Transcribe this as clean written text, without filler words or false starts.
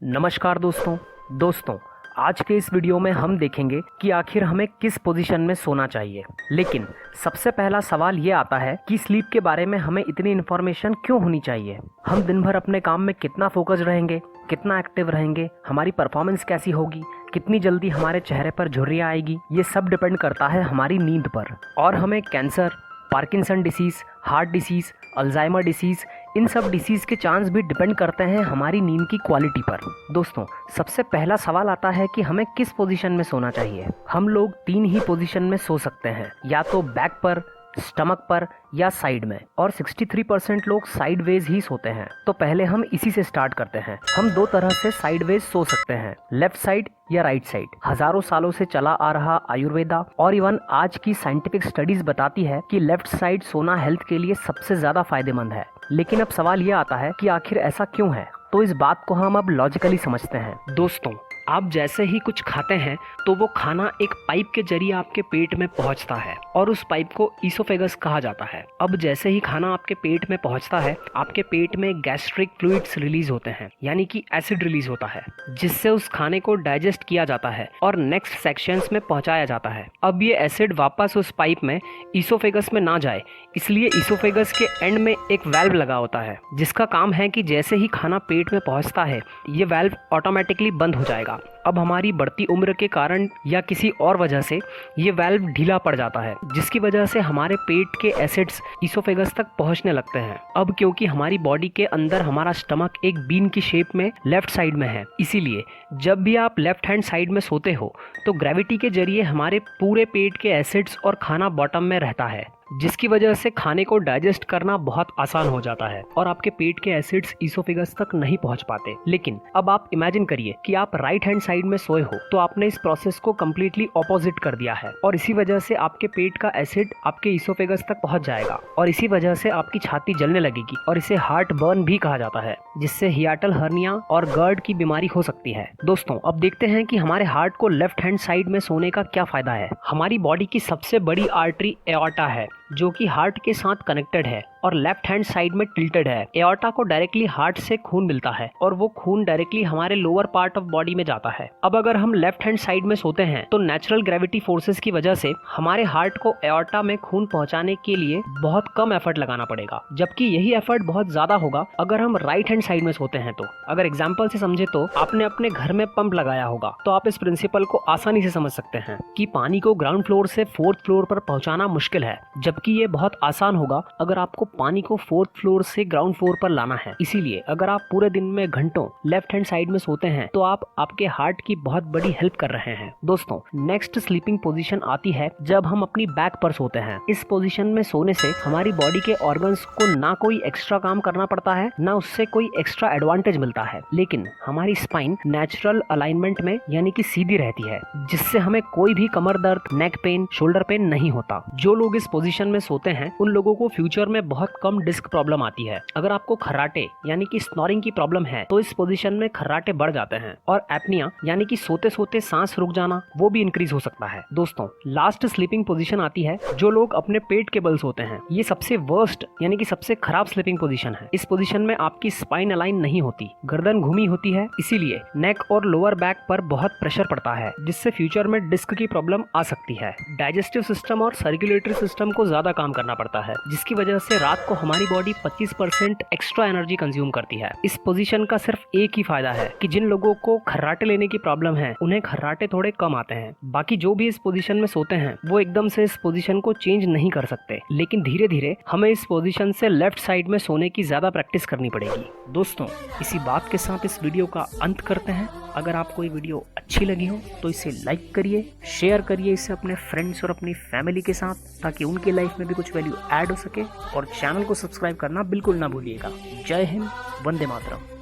नमस्कार दोस्तों आज के इस वीडियो में हम देखेंगे कि आखिर हमें किस पोजीशन में सोना चाहिए। लेकिन सबसे पहला सवाल ये आता है कि स्लीप के बारे में हमें इतनी इन्फॉर्मेशन क्यों होनी चाहिए। हम दिन भर अपने काम में कितना फोकस रहेंगे, कितना एक्टिव रहेंगे, हमारी परफॉर्मेंस कैसी होगी, कितनी जल्दी हमारे चेहरे पर झुर्रियाँ आएगी, ये सब डिपेंड करता है हमारी नींद पर। और हमें cancer, Parkinson disease, heart disease, Alzheimer disease, इन सब डिसीज़ के चांस भी डिपेंड करते हैं हमारी नींद की क्वालिटी पर। दोस्तों, सबसे पहला सवाल आता है कि हमें किस पोजीशन में सोना चाहिए। हम लोग 3 ही पोजीशन में सो सकते हैं, या तो बैक पर, स्टमक पर या साइड में, और 63% लोग साइडवेज ही सोते हैं। तो पहले हम इसी से स्टार्ट करते हैं। हम 2 तरह से साइडवेज सो सकते हैं, लेफ्ट साइड या राइट साइड। हजारों सालों से चला आ रहा आयुर्वेदा और इवन आज की साइंटिफिक स्टडीज बताती है कि लेफ्ट साइड सोना हेल्थ के लिए सबसे ज्यादा फायदेमंद है। लेकिन अब सवाल ये आता है कि आखिर ऐसा क्यों है। तो इस बात को हम अब लॉजिकली समझते हैं। दोस्तों, आप जैसे ही कुछ खाते हैं तो वो खाना एक पाइप के जरिए आपके पेट में पहुंचता है और उस पाइप को ईसोफेगस कहा जाता है। अब जैसे ही खाना आपके पेट में पहुंचता है, आपके पेट में गैस्ट्रिक फ्लूइड्स रिलीज होते हैं, यानी कि एसिड रिलीज होता है, जिससे उस खाने को डाइजेस्ट किया जाता है और नेक्स्ट सेक्शंस में पहुंचाया जाता है। अब ये एसिड वापस उस पाइप में ईसोफेगस में ना जाए, इसलिए ईसोफेगस के एंड में एक वाल्व लगा होता है, जिसका काम है कि जैसे ही खाना पेट में पहुंचता है, ये वाल्व ऑटोमेटिकली बंद हो जाएगा। अब हमारी बढ़ती उम्र के कारण या किसी और वजह से ये वाल्व ढीला पड़ जाता है, जिसकी वजह से हमारे पेट के एसिड्स ईसोफेगस तक पहुंचने लगते हैं। अब क्योंकि हमारी बॉडी के अंदर हमारा स्टमक एक बीन की शेप में लेफ्ट साइड में है, इसीलिए जब भी आप लेफ्ट हैंड साइड में सोते हो तो ग्रेविटी के जरिए हमारे पूरे पेट के एसिड्स और खाना बॉटम में रहता है, जिसकी वजह से खाने को डाइजेस्ट करना बहुत आसान हो जाता है और आपके पेट के एसिड्स ईसोफेगस तक नहीं पहुंच पाते। लेकिन अब आप इमेजिन करिए कि आप राइट हैंड साइड में सोए हो, तो आपने इस प्रोसेस को कम्प्लीटली ऑपोजिट कर दिया है और इसी वजह से आपके पेट का एसिड आपके ईसोफेगस तक पहुंच जाएगा और इसी वजह से आपकी छाती जलने लगेगी और इसे हार्ट बर्न भी कहा जाता है, जिससे हियाटल हर्निया और गर्ड की बीमारी हो सकती है। दोस्तों, अब देखते हैं कि हमारे हार्ट को लेफ्ट हैंड साइड में सोने का क्या फायदा है। हमारी बॉडी की सबसे बड़ी आर्टरी एओर्टा है, जो कि हार्ट के साथ कनेक्टेड है और लेफ्ट हैंड साइड में टिल्टेड है। एओर्टा को डायरेक्टली हार्ट से खून मिलता है और वो खून डायरेक्टली हमारे लोअर पार्ट ऑफ बॉडी में जाता है। अब अगर हम लेफ्ट हैंड साइड में सोते हैं तो नेचुरल ग्रेविटी फोर्सेस की वजह से हमारे हार्ट को एओर्टा में खून पहुंचाने के लिए बहुत कम एफर्ट लगाना पड़ेगा, जबकि यही एफर्ट बहुत ज्यादा होगा अगर हम राइट हैंड साइड में सोते हैं। तो अगर एग्जाम्पल से समझे तो आपने अपने घर में पंप लगाया होगा, तो आप इस प्रिंसिपल को आसानी से समझ सकते हैं कि पानी को ग्राउंड फ्लोर से 4th फ्लोर पर पहुंचाना मुश्किल है, जबकि ये बहुत आसान होगा अगर आपको पानी को 4th फ्लोर से ग्राउंड फ्लोर पर लाना है। इसीलिए अगर आप पूरे दिन में घंटों लेफ्ट हैंड साइड में सोते हैं तो आप आपके हार्ट की बहुत बड़ी हेल्प कर रहे हैं। दोस्तों, नेक्स्ट स्लीपिंग पोजीशन आती है जब हम अपनी बैक पर सोते हैं। इस पोजीशन में सोने से हमारी बॉडी के ऑर्गन्स को ना कोई एक्स्ट्रा काम करना पड़ता है, ना उससे कोई एक्स्ट्रा एडवांटेज मिलता है, लेकिन हमारी स्पाइन नेचुरल अलाइनमेंट में यानी कि सीधी रहती है, जिससे हमें कोई भी कमर दर्द, नेक पेन, शोल्डर पेन नहीं होता। जो लोग इस पोजीशन में सोते हैं उन लोगों को फ्यूचर में बहुत कम डिस्क प्रॉब्लम आती है। अगर आपको खर्राटे यानी कि स्नोरिंग की प्रॉब्लम है तो इस पोजीशन में खर्राटे बढ़ जाते हैं और एपनिया यानी कि सोते सोते सांस रुक जाना, वो भी इंक्रीज हो सकता है। दोस्तों, लास्ट स्लीपिंग पोजीशन आती है जो लोग अपने पेट के बल सोते हैं। ये सबसे वर्स्ट यानी कि सबसे खराब स्लीपिंग पोजीशन है। इस पोजीशन में आपकी स्पाइन अलाइन नहीं होती, गर्दन घूमी होती है, इसीलिए नेक और लोअर बैक पर बहुत प्रेशर पड़ता है, जिससे फ्यूचर में डिस्क की प्रॉब्लम आ सकती है। डाइजेस्टिव सिस्टम और सर्कुलेटरी सिस्टम को ज्यादा काम करना पड़ता है, जिसकी वजह से रात को हमारी बॉडी 25% एक्स्ट्रा एनर्जी कंज्यूम करती है। इस पोजीशन का सिर्फ एक ही फायदा है कि जिन लोगों को खर्राटे लेने की प्रॉब्लम है उन्हें खर्राटे थोड़े कम आते हैं। बाकी जो भी इस पोजीशन में सोते हैं वो एकदम से इस पोजीशन को चेंज नहीं कर सकते, लेकिन धीरे धीरे हमें इस पोजीशन से लेफ्ट साइड में सोने की ज्यादा प्रैक्टिस करनी पड़ेगी। दोस्तों, इसी बात के साथ इस वीडियो का अंत करते हैं। अगर आपको ये वीडियो अच्छी लगी हो तो इसे लाइक करिए, शेयर करिए इसे अपने फ्रेंड्स और अपनी फैमिली के साथ, ताकि उनकी लाइफ में भी कुछ वैल्यू ऐड हो सके, और चैनल को सब्सक्राइब करना बिल्कुल ना भूलिएगा। जय हिंद, वंदे मातरम।